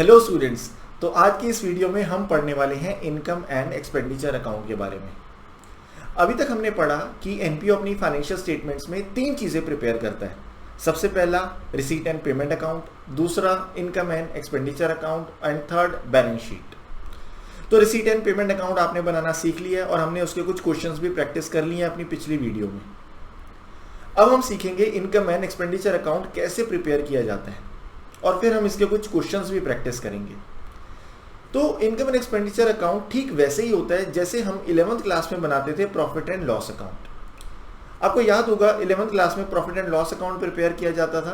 Hello students. तो आज की इस वीडियो में हम पढ़ने वाले हैं इनकम एंड एक्सपेंडिचर अकाउंट के बारे में। अभी तक हमने पढ़ा कि एनपीओ अपनी फाइनेंशियल स्टेटमेंट्स में तीन चीज़ें प्रिपेयर करता है। सबसे पहला रिसीट एंड पेमेंट अकाउंट, दूसरा income and expenditure account and third balance sheet. तो रिसीट एंड पेमेंट अकाउंट आपने बनाना सीख लिया और हमने उसके कुछ क्वेश्चंस भी प्रैक्टिस कर लिए हैं अपनी पिछली वीडियो में। अब हम सीखेंगे इनकम एंड एक्सपेंडिचर अकाउंट कैसे प्रिपेयर किया जाता है और फिर हम इसके कुछ क्वेश्चंस भी प्रैक्टिस करेंगे। तो इनकम एंड एक्सपेंडिचर अकाउंट ठीक वैसे ही होता है जैसे हम 11th क्लास में बनाते थे प्रॉफिट एंड लॉस अकाउंट। आपको याद होगा 11th क्लास में profit and loss account prepare किया जाता था।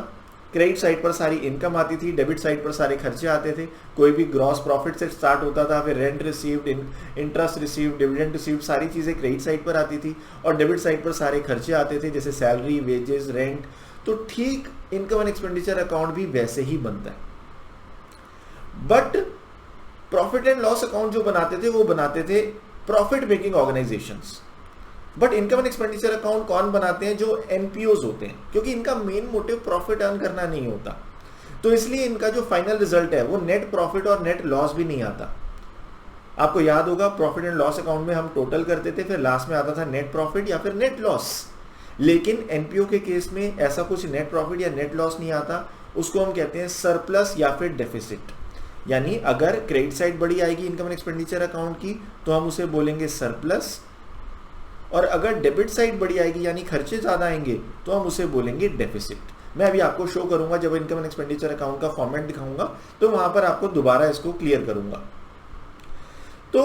क्रेडिट साइड पर सारी इनकम आती थी, डेबिट साइड पर सारे खर्चे आते थे। कोई भी ग्रॉस प्रॉफिट से स्टार्ट होता था, फिर rent received, interest received, dividend received, सारी चीज़ें क्रेडिट साइड पर आती थी और डेबिट साइड पर सारे खर्चे आते थे जैसे सैलरी, वेजेस, रेंट। तो ठीक इनकम एंड एक्सपेंडिचर अकाउंट भी वैसे ही बनता है। But profit and loss account जो बनाते थे वो बनाते थे profit making organisations. But income and expenditure account कौन बनाते हैं? जो एनपीओज होते हैं, क्योंकि इनका मेन मोटिव प्रॉफिट अर्न करना नहीं होता। तो इसलिए इनका जो फाइनल रिजल्ट है वो नेट प्रॉफिट और नेट लॉस भी नहीं आता। आपको याद होगा प्रॉफिट एंड लॉस अकाउंट में हम टोटल करते थे, फिर लास्ट में आता था नेट प्रॉफिट या फिर नेट लॉस। लेकिन एनपीओ के केस में ऐसा कुछ नेट प्रॉफिट या नेट लॉस नहीं आता। उसको हम कहते हैं सरप्लस या फिर डेफिसिट। यानी अगर क्रेडिट साइड बड़ी आएगी इनकम एंड एक्सपेंडिचर अकाउंट की तो हम उसे बोलेंगे सरप्लस, और अगर डेबिट साइड बड़ी आएगी यानी खर्चे ज़्यादा आएंगे तो हम उसे बोलेंगे डेफिसिट। मैं अभी आपको शो करूंगा जब इनकम एंड एक्सपेंडिचर अकाउंट का फॉर्मेट दिखाऊंगा तो वहां पर आपको दोबारा इसको क्लियर करूंगा। तो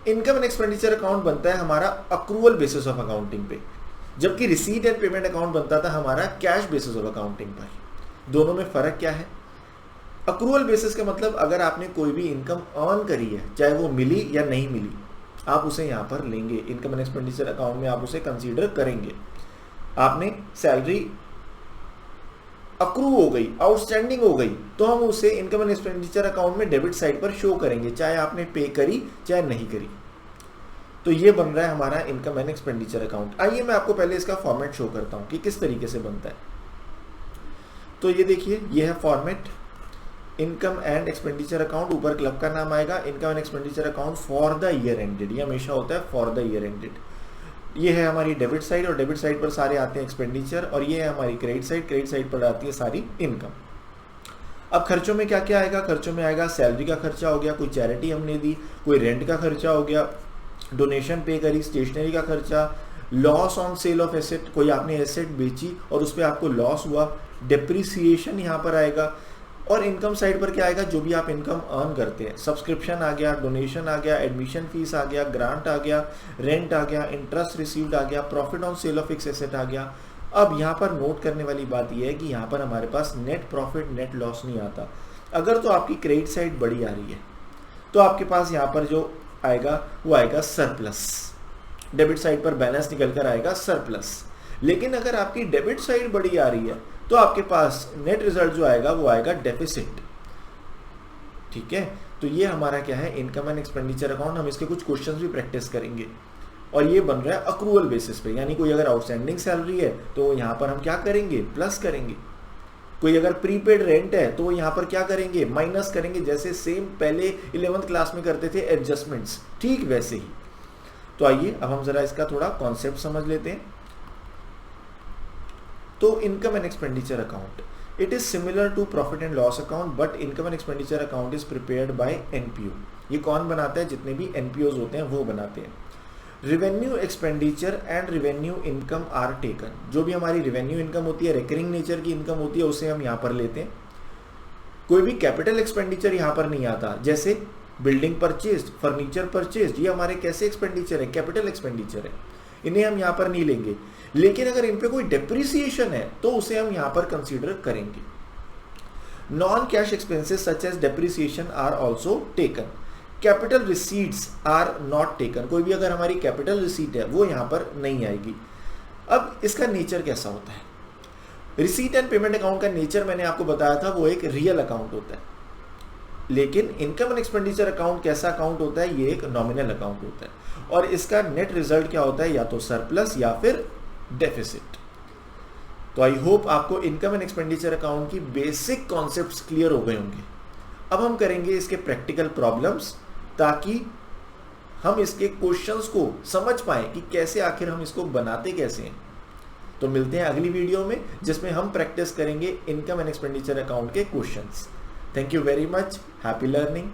इनकम एंड एक्सपेंडिचर अकाउंट बनता है हमारा अक्रूवल बेसिस ऑफ अकाउंटिंग पे, जबकि रिसीट एंड पेमेंट अकाउंट बनता था हमारा कैश बेसिस ऑफ अकाउंटिंग पर। दोनों में फर्क क्या है? अक्रूवल बेसिस का मतलब अगर आपने कोई भी इनकम अर्न करी है, चाहे वो मिली या नहीं मिली, आप उसे यहाँ पर लेंगे। इनकम एंड एक्सपेंडिचर अकाउंट में आप उसे कंसीडर करेंगे। आपने सैलरी अक्रू हो गई, आउटस्टैंडिंग हो गई, तो हम उसे इनकम एंड एक्सपेंडिचर अकाउंट में डेबिट साइड पर शो करेंगे, चाहे आपने पे करी चाहे नहीं करी। तो ये बन रहा है हमारा इनकम एंड एक्सपेंडिचर अकाउंट। आइए मैं आपको पहले इसका फॉर्मेट शो करता हूं कि किस तरीके से बनता है। तो ये देखिए, ये है format income and expenditure account. ऊपर क्लब का नाम आएगा income and expenditure account for the year ended. ये हमेशा होता है फॉर द ईयर एंडेड। ये है हमारी डेबिट साइड और डेबिट साइड पर सारे आते हैं एक्सपेंडिचर, और ये है हमारी क्रेडिट साइड, क्रेडिट साइड पर आती है सारी इनकम। अब खर्चों में क्या क्या आएगा? खर्चों में आएगा सैलरी का खर्चा हो गया, कोई चैरिटी हमने दी, कोई रेंट का खर्चा हो गया, डोनेशन पे करी, स्टेशनरी का खर्चा, loss on sale of asset, कोई आपने एसेट बेची और उस पर आपको लॉस हुआ, डेप्रिसिएशन यहाँ पर आएगा। और इनकम साइड पर क्या आएगा? जो भी आप इनकम अर्न करते हैं, सब्सक्रिप्शन आ गया, डोनेशन आ गया, एडमिशन फीस आ गया, ग्रांट आ गया, रेंट आ गया, इंटरेस्ट रिसीव्ड आ गया, profit on sale of fix asset आ गया। अब यहाँ पर नोट करने वाली बात यह है कि यहाँ पर हमारे पास नेट प्रॉफिट नेट लॉस नहीं आता। अगर तो आपकी क्रेडिट साइड बड़ी आ रही है तो आपके पास यहाँ पर जो आएगा वो आएगा सरप्लस। डेबिट साइड पर बैलेंस निकल कर आएगा सरप्लस। लेकिन अगर आपकी डेबिट साइड बड़ी आ रही है तो आपके पास नेट रिजल्ट जो आएगा वो आएगा डेफिसिट। ठीक है, तो ये हमारा क्या है? Income and expenditure account. हम इसके कुछ क्वेश्चंस भी प्रैक्टिस करेंगे और ये बन रहा है अक्रूवल बेसिस पे। यानी कोई अगर आउटस्टैंडिंग सैलरी है तो यहाँ पर हम क्या करेंगे? प्लस करेंगे। कोई अगर प्रीपेड रेंट है तो यहाँ पर क्या करेंगे? माइनस करेंगे। जैसे सेम पहले 11th क्लास में करते थे एडजस्टमेंट्स, ठीक वैसे ही। तो आइए अब हम जरा इसका थोड़ा कॉन्सेप्ट समझ लेते हैं। तो income and expenditure account, it is similar to profit and loss account, but income and expenditure account is prepared by NPO. ये कौन बनाता है? जितने भी एनपीओज होते हैं वो बनाते हैं। Revenue expenditure and revenue income are taken. जो भी हमारी रिवेन्यू इनकम होती है, रिकरिंग नेचर की इनकम होती है, उसे हम यहाँ पर लेते हैं। कोई भी कैपिटल एक्सपेंडिचर यहाँ पर नहीं आता, जैसे बिल्डिंग परचेज, फर्नीचर परचेज, ये हमारे कैसे एक्सपेंडिचर है? कैपिटल एक्सपेंडिचर है, इन्हें हम यहाँ पर नहीं लेंगे। लेकिन अगर इन पे कोई डेप्रिसिएशन है तो उसे हम यहाँ पर कंसीडर करेंगे। Non cash expenses such as depreciation are also taken. Capital receipts are not taken. कोई भी अगर हमारी कैपिटल रिसीट है वो यहाँ पर नहीं आएगी। अब इसका नेचर कैसा होता है? रिसीट एंड पेमेंट अकाउंट का नेचर मैंने आपको बताया था, वो एक रियल अकाउंट होता है। लेकिन इनकम एंड एक्सपेंडिचर अकाउंट कैसा अकाउंट होता है? ये एक नॉमिनल अकाउंट होता है और इसका नेट रिजल्ट क्या होता है? या तो सरप्लस या फिर डेफिसिट। तो आई होप आपको इनकम एंड एक्सपेंडिचर अकाउंट की बेसिक कॉन्सेप्ट्स क्लियर हो गए होंगे। अब हम करेंगे इसके प्रैक्टिकल प्रॉब्लम्स, ताकि हम इसके क्वेश्चंस को समझ पाएं कि कैसे आखिर हम इसको बनाते कैसे हैं। तो मिलते हैं अगली वीडियो में, जिसमें हम प्रैक्टिस करेंगे इनकम एंड एक्सपेंडिचर अकाउंट के questions. Thank you very much. Happy learning.